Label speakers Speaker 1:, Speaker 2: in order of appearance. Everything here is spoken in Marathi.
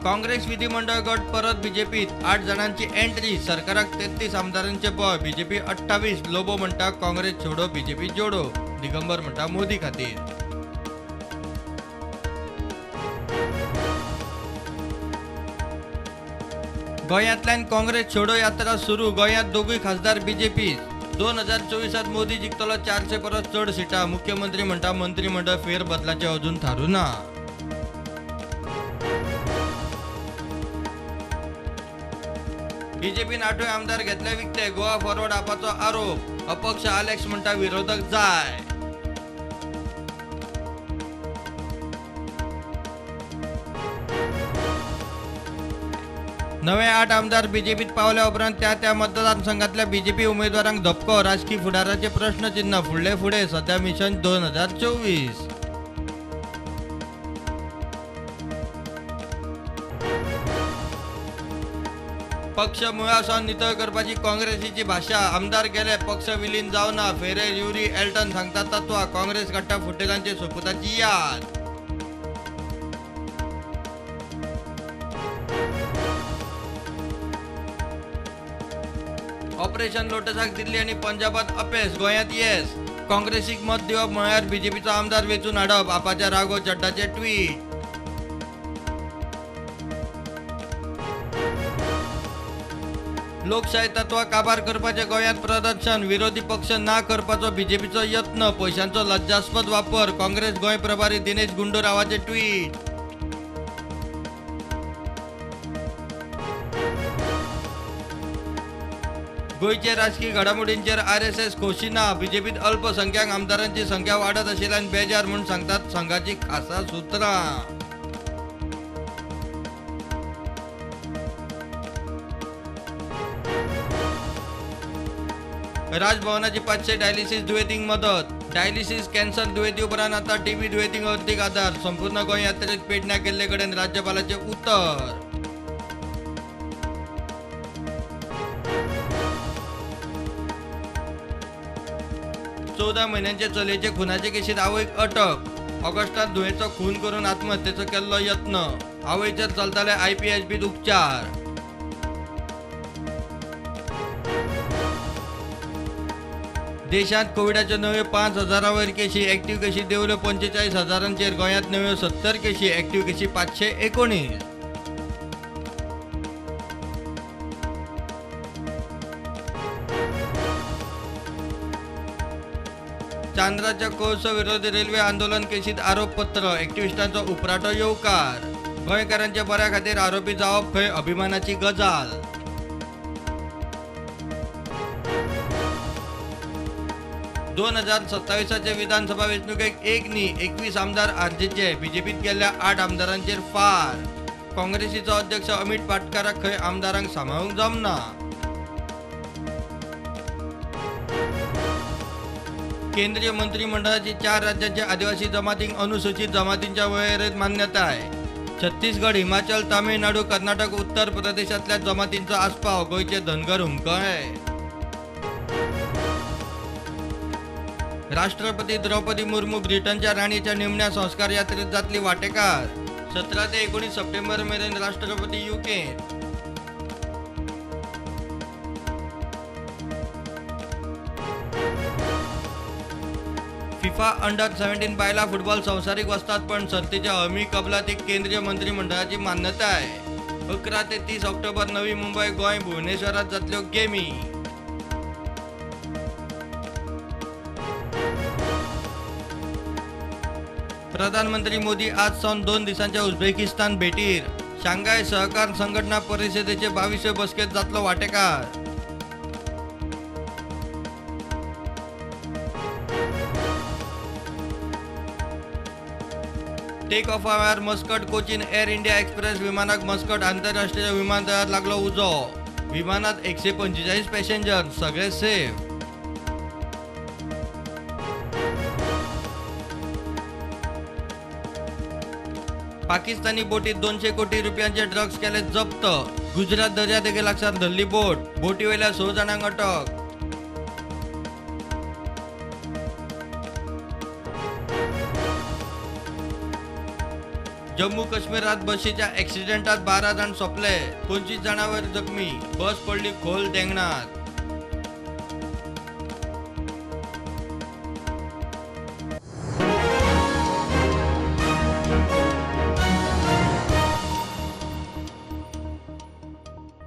Speaker 1: काँग्रेस विधिमंडळ गट परत बीजेपीत 8 जणांची एंट्री. सरकाराक 33 आमदारांचे बळ. बीजेपी 28. लोबो म्हणटा काँग्रेस छोडो बीजेपी जोडो. दिगंबर म्हणटा मोदी खातीर. गोंयांतल्यान काँग्रेस छोडो यात्रा सुरू. गोंयांत दोगूय खासदार बीजेपी. 2024 मोदी जिखतलो 400 परस चड सिटां. मुख्यमंत्री म्हणटा मंत्रिमंडळ फेरबदलाचे अजून थारूना. बीजेपीन 8 आमदार घेतले विकते. गोवा फॉरवर्ड आपाचो आरोप. अपक्ष आलेक्स म्हणटा विरोधक जाय. नवे 8 आमदार बीजेपीत पावल्या उपरांत त्या मतदारसंघातल्या बीजेपी उमेदवारांक धपको. राजकीय फुडाराचे प्रश्नचिन्ह. फुडले सध्या मिशन 2024. पक्ष मुळासावन नितळ करपाची काँग्रेसीची भाषा. आमदार गेले पक्ष विलीन जावना. फेरे युरी एल्टन सांगता तत्वा. काँग्रेस काडटा फुटेलांचे सोपुताची याद. ऑपरेशन लोटसाक दिल्ली आणि पंजाबात अपेस. गोंयांत येस. काँग्रेसीक मत दिवप म्हळ्यार बीजेपीचो आमदार वेचून हाडप. आपाच्या राघव चड्डाचे ट्वीट. लोकशाही तत्वां काबार करपाचे गोंयांत प्रदर्शन. विरोधी पक्ष ना करपाचो बीजेपीचो यत्न. पैशांचो लज्जास्पद वापर. काँग्रेस गोंय प्रभारी दिनेश गुंडूरावाचे ट्वीट. गोंयचे राजकीय घडामोडींचेर RSS खोशिना. बीजेपीत अल्पसंख्याक आमदारांची संख्या वाडत आशिल्ल्यान बेजार म्हूण सांगतात संघाची खासा सुत्रां. राजभवनाची 500 डायलिसीस दुयेंतींक मदत. डायलिसीस कॅन्सर दुयेंती उपरांत आता TB दुयेंतींक अर्थीक आदार. संपूर्ण गोंय यात्रेक पेडण्या केल्ले कडेन राज्यपालाचे उतर. चौदा महिन्यांचे चलयेचे खुनाचे केशीत आवयक अटक. ऑगस्टात धुवेचो खून करून आत्महत्येचो केल्लो यत्न. आवयचेर चलताले IPHBत उपचार. देशात कोविडाच्यो नव्यो 5,000 वयर केशी. एक्टिव्ह केशी देंवल्यो 45,000. गोंयांत नव्यो 70 केशी. एक्टिव्ह केशी 519. चांद्राच्या कोळसो विरोधी रेल्वे आंदोलन केशीत आरोपपत्र. एक्टिव्हिस्टांचो उपराटो येवकार. गोंयकारांच्या बऱ्या खातीर आरोपी जावप खंय अभिमानाची गजाल. दोन 2027 विधानसभा वेंचणुकेक एक न्ही 21 आमदार आरजेचे. बीजेपीत गेल्ल्या 8 आमदारांचेर फार. काँग्रेसीचो अध्यक्ष अमित पाटकाराक खंय आमदारांक सांबाळूंक जमना. केंद्रीय मंत्रिमंडळाची 4 राज्यांच्या आदिवासी जमातींक अनुसूचित जमातींच्या वळेरेंत मान्यताय. छत्तीसगड, हिमाचल, तामिळनाडू, कर्नाटक, उत्तर प्रदेशातल्या जमातींचो आस्पाव. गोंयचे धनगर हुमकळे. राष्ट्रपती द्रौपदी मुर्मू ब्रिटनच्या राणीच्या निमण्या संस्कार यात्रेत जातली वांटेकार. 17 ते 19 सप्टेंबर मेरेन राष्ट्रपती UKत. फिफा अंडर-17 बायला फुटबॉल संवसारीक वस्ताद पण सर्तीच्या हमी कबलातीक केंद्रीय मंत्रिमंडळाची मान्यताय. 11 ते 30 ऑक्टोबर नवी मुंबई, गोंय, भुवनेश्वरात जातल्यो गेमी. प्रधानमंत्री मोदी आज सावन 2 दिसांच्या उझबेकिस्तान भेटीर. शांघाय सहकार संघटना परिषदेचे 22वे बसकेत जातलो वांटेकार. टेक ऑफ वेळार Muscat Cochin Air India Express विमानाक मस्कट आंतरराष्ट्रीय विमानतळार लागलो उजो. विमानात 145 पॅसेंजर. सगळे सेफ. पाकिस्तानी बोटीत 200 कोटी रुपयांचे ड्रग्ज केले जप्त. गुजरात दर्यादेगे लागसार धरली बोट. बोटीवेल्या 6 जाणांक अटक. जम्मू काश्मीरात बसीच्या ऍक्सिडेंटात 12 जण सोपले, 25 जणांवर जखमी, बस पडली खोल देंगणात.